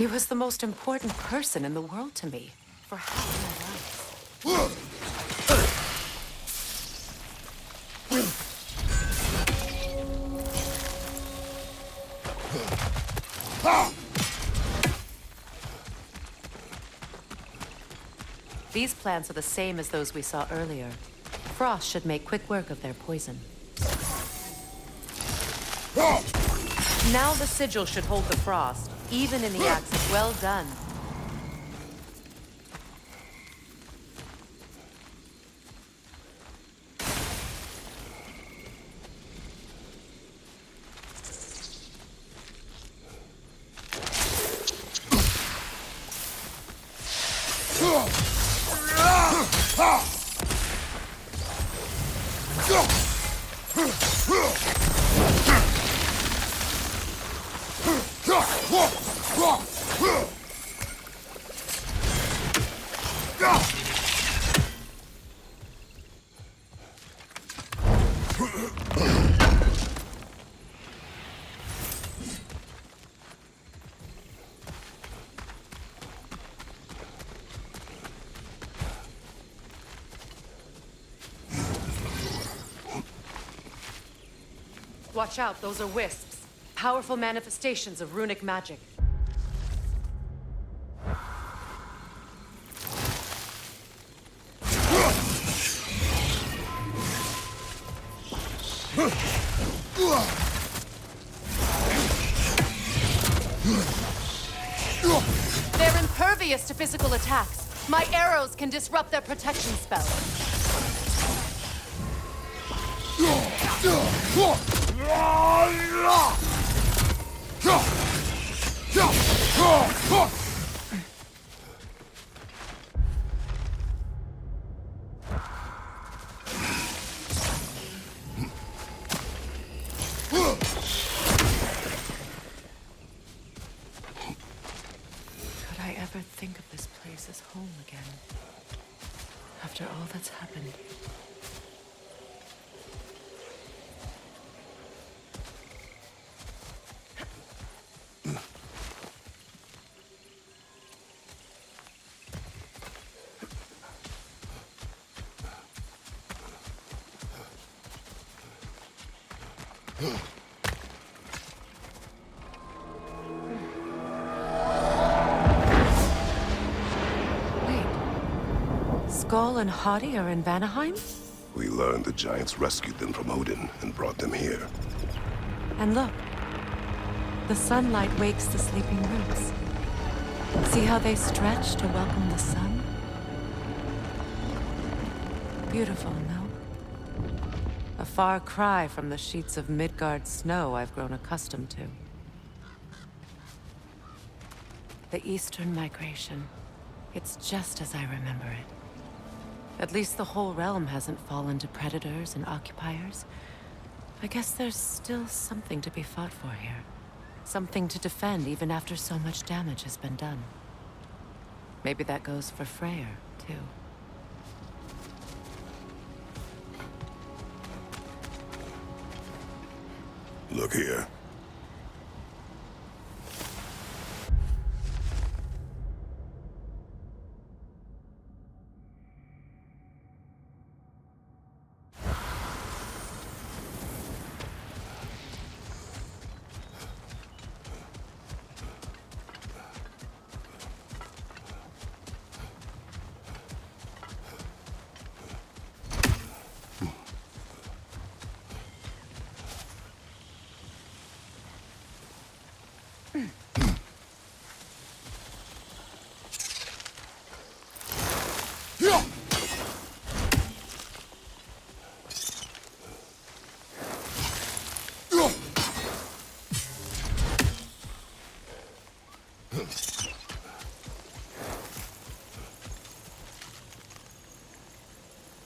He was the most important person in the world to me for half my life. These plants are the same as those we saw earlier. Frost should make quick work of their poison. Now the sigil should hold the frost, even in the axis. Well done. Watch out, those are wisps. Powerful manifestations of runic magic. They're impervious to physical attacks. My arrows can disrupt their protection spell. Could I ever think of this place as home again? After all that's happened. Skull and Hati are in Vanaheim? We learned the giants rescued them from Odin and brought them here. And look. The sunlight wakes the sleeping roots. See how they stretch to welcome the sun? Beautiful, no? A far cry from the sheets of Midgard snow I've grown accustomed to. The Eastern Migration. It's just as I remember it. At least the whole realm hasn't fallen to predators and occupiers. I guess there's still something to be fought for here. Something to defend even after so much damage has been done. Maybe that goes for Freyr, too. Look here.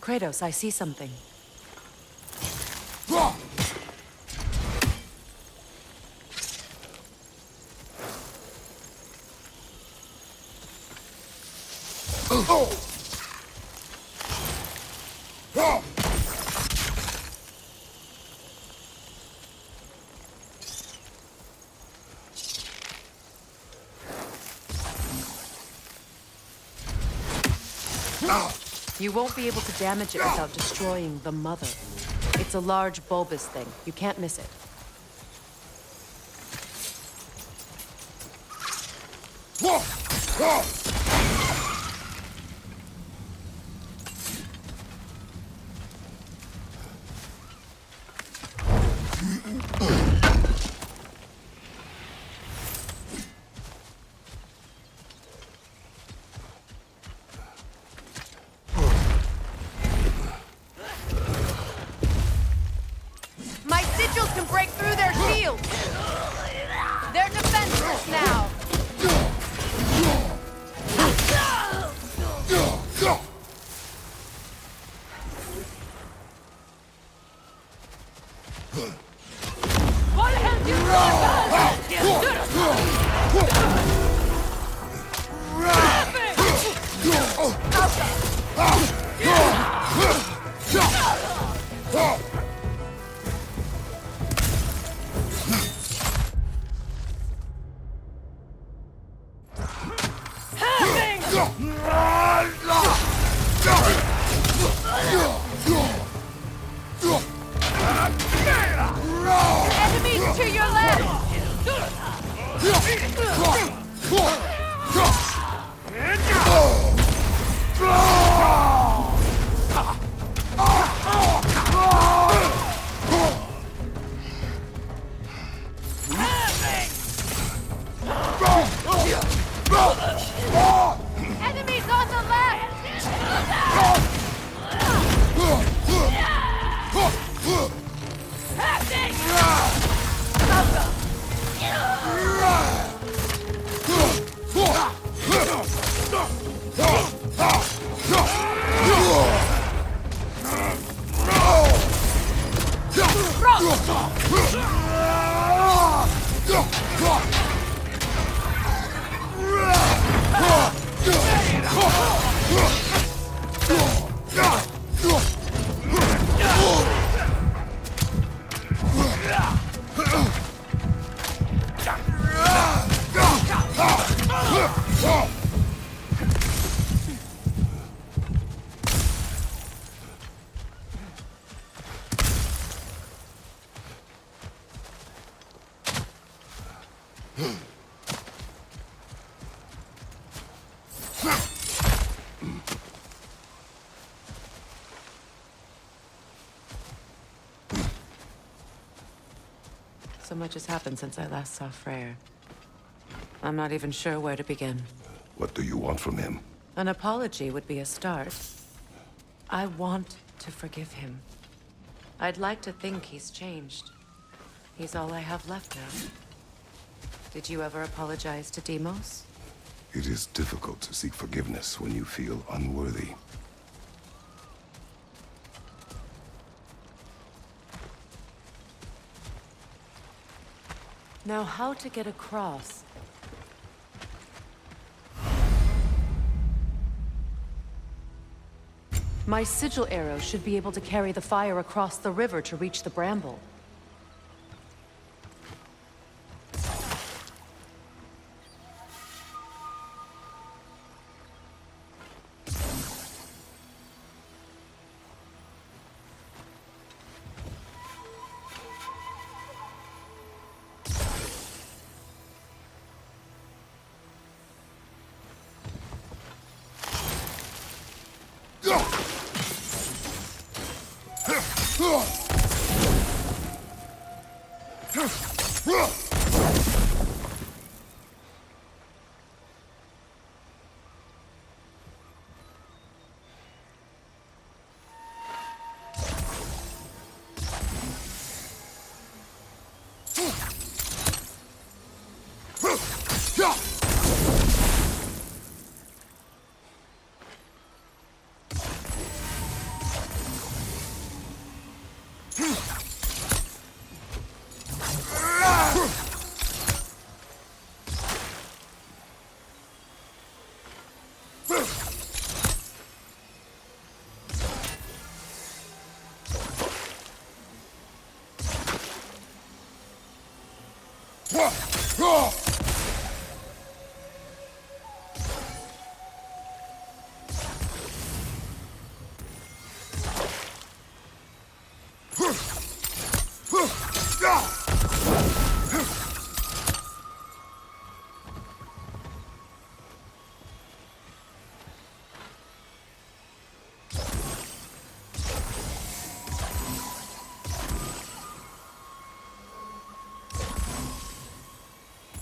Kratos, I see something. You won't be able to damage it without destroying the mother. It's a large bulbous thing. You can't miss it. My sigils can break through their shields! They're defenseless now! What have you Enemies to your left! Enemies on the left! So much has happened since I last saw Freyr. I'm not even sure where to begin. What do you want from him? An apology would be a start. I want to forgive him. I'd like to think he's changed. He's all I have left now. Did you ever apologize to Deimos? It is difficult to seek forgiveness when you feel unworthy. Now, how to get across? My sigil arrow should be able to carry the fire across the river to reach the bramble.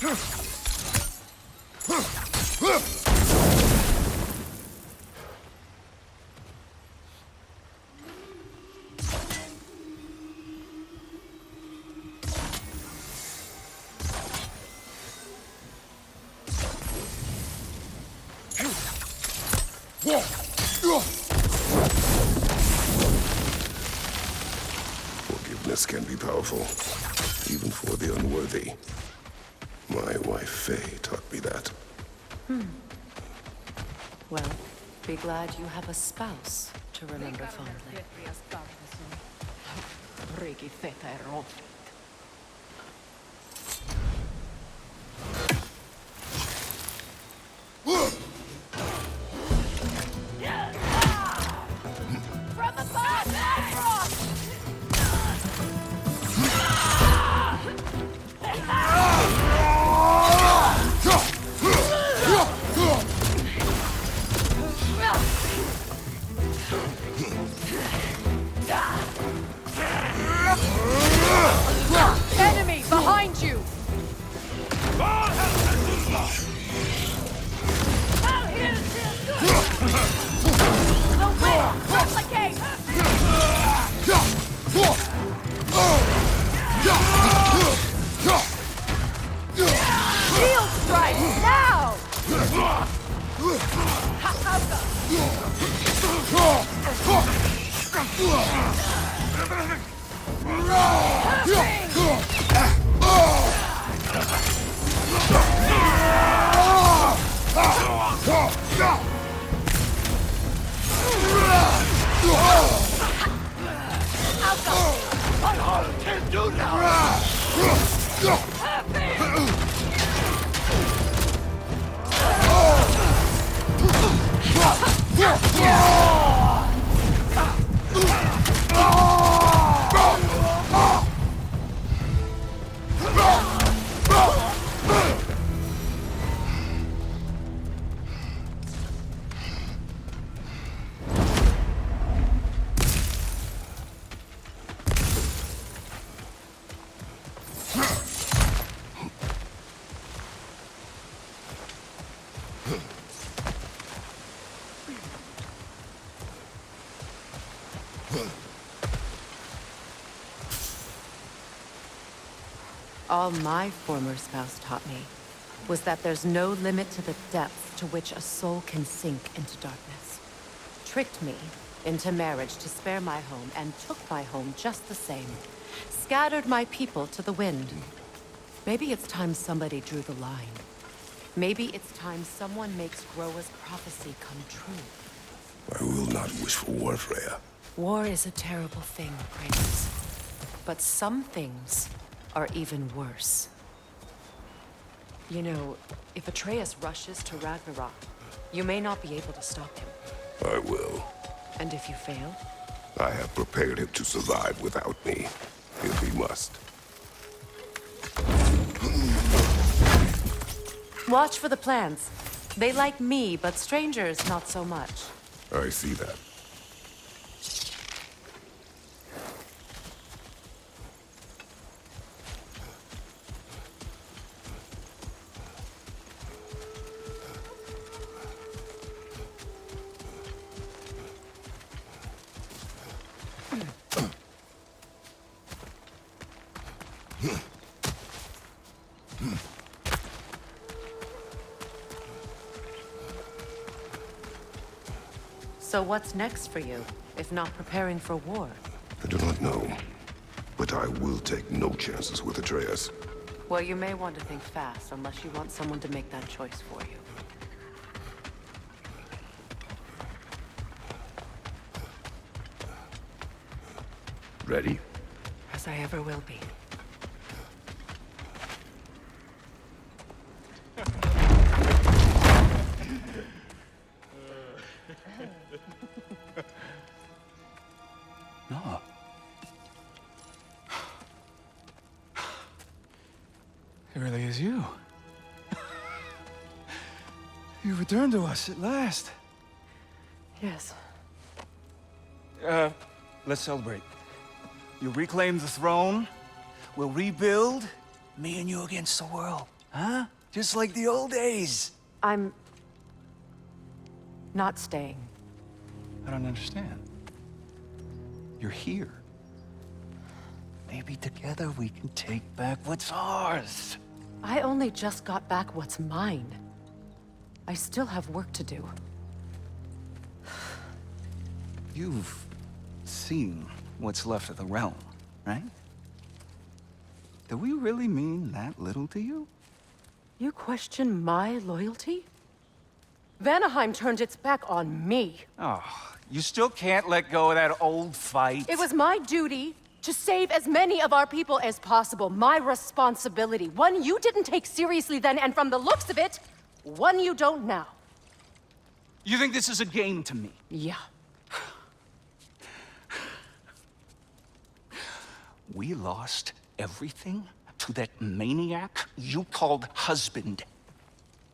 Forgiveness can be powerful, even for the unworthy. My wife, Faye, taught me that. Well, be glad you have a spouse to remember fondly. From above! Across! Enemy behind you! The wind! Replicate! Shield strike! Now! All my former spouse taught me was that there's no limit to the depth to which a soul can sink into darkness. Tricked me into marriage to spare my home and took my home just the same. Scattered my people to the wind. Maybe it's time somebody drew the line. Maybe it's time someone makes Groa's prophecy come true. I will not wish for war, Freya. War is a terrible thing, Kratos. But some things are even worse. You know, if Atreus rushes to Ragnarok, you may not be able to stop him. I will. And if you fail? I have prepared him to survive without me, if he must. Watch for the plants. They like me, but strangers not so much. I see that. So what's next for you, if not preparing for war? I do not know, but I will take no chances with Atreus. Well, you may want to think fast, unless you want someone to make that choice for you. Ready? As I ever will be. No. It really is you. You returned to us at last. Yes. Let's celebrate. You reclaim the throne. We'll rebuild. Me and you against the world. Huh? Just like the old days. I'm not staying. I don't understand. You're here. Maybe together we can take back what's ours. I only just got back what's mine. I still have work to do. You've seen what's left of the realm, right? Do we really mean that little to you? You question my loyalty? Vanaheim turned its back on me. Oh, you still can't let go of that old fight? It was my duty to save as many of our people as possible. My responsibility. One you didn't take seriously then, and from the looks of it, one you don't now. You think this is a game to me? Yeah. We lost everything to that maniac you called husband.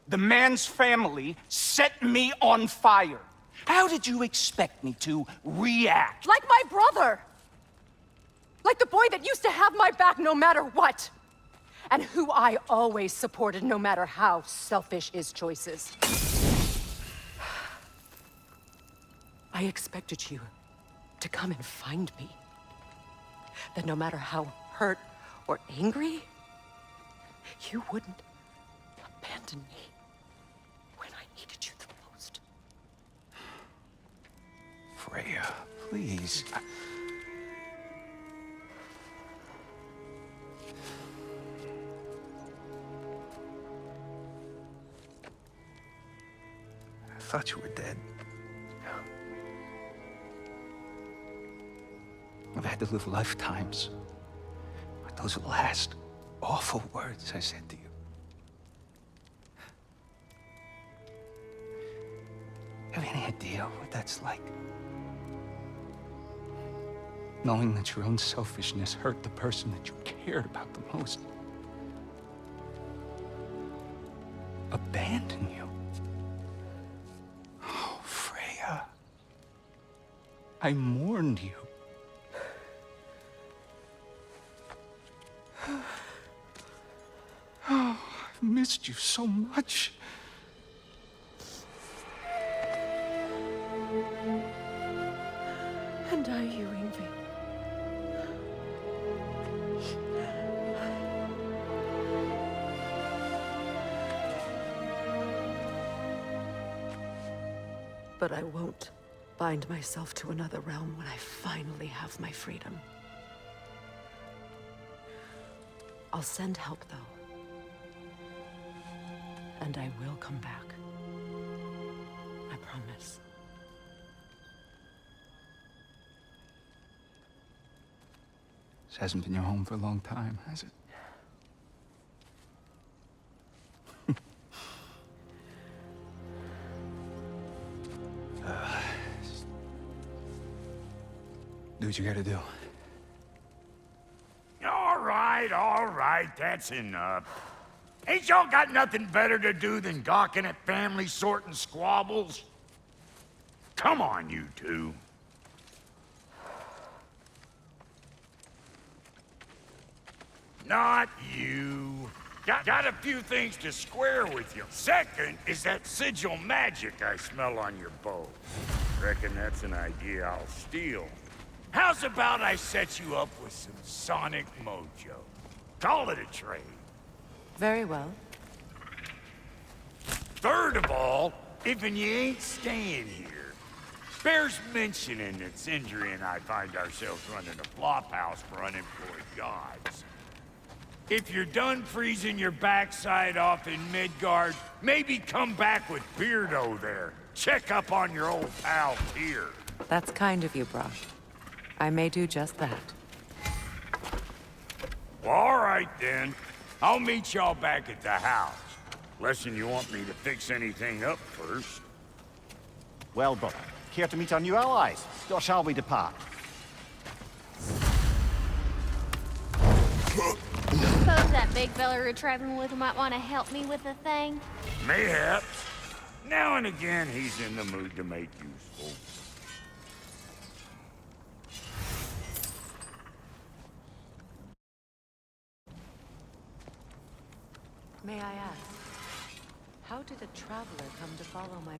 The man's family set me on fire. How did you expect me to react? Like my brother! Like the boy that used to have my back no matter what! And who I always supported no matter how selfish his choices. I expected you to come and find me. That no matter how hurt or angry, you wouldn't abandon me when I needed you the most. Freya, please. I thought you were dead. I've had to live lifetimes with those last awful words I said to you. Have any idea what that's like? Knowing that your own selfishness hurt the person that you cared about the most. Abandon you. Oh, Freya. I mourned you. Oh, I've missed you so much. And I, you, Ingvi. But I won't bind myself to another realm when I finally have my freedom. I'll send help, though. And I will come back. I promise. This hasn't been your home for a long time, has it? Do what you gotta do. All right, that's enough. Ain't y'all got nothing better to do than gawking at family sorting squabbles? Come on, you two. Not you. Got a few things to square with you. Second is that sigil magic I smell on your bow. Reckon that's an idea I'll steal. How's about I set you up with some sonic mojo? Call it a trade. Very well. Third of all, if you ain't staying here, bears mentioning that Sindri and I find ourselves running a flop house for unemployed gods. If you're done freezing your backside off in Midgard, maybe come back with Beardo there. Check up on your old pal Tyr. That's kind of you, Brock. I may do just that. All right, then. I'll meet y'all back at the house. Less'n you want me to fix anything up first. Well, brother, care to meet our new allies? Or shall we depart? Suppose that big fella you're traveling with might want to help me with a thing? Mayhaps. Now and again, he's in the mood to make useful. May I ask, how did a traveler come to follow my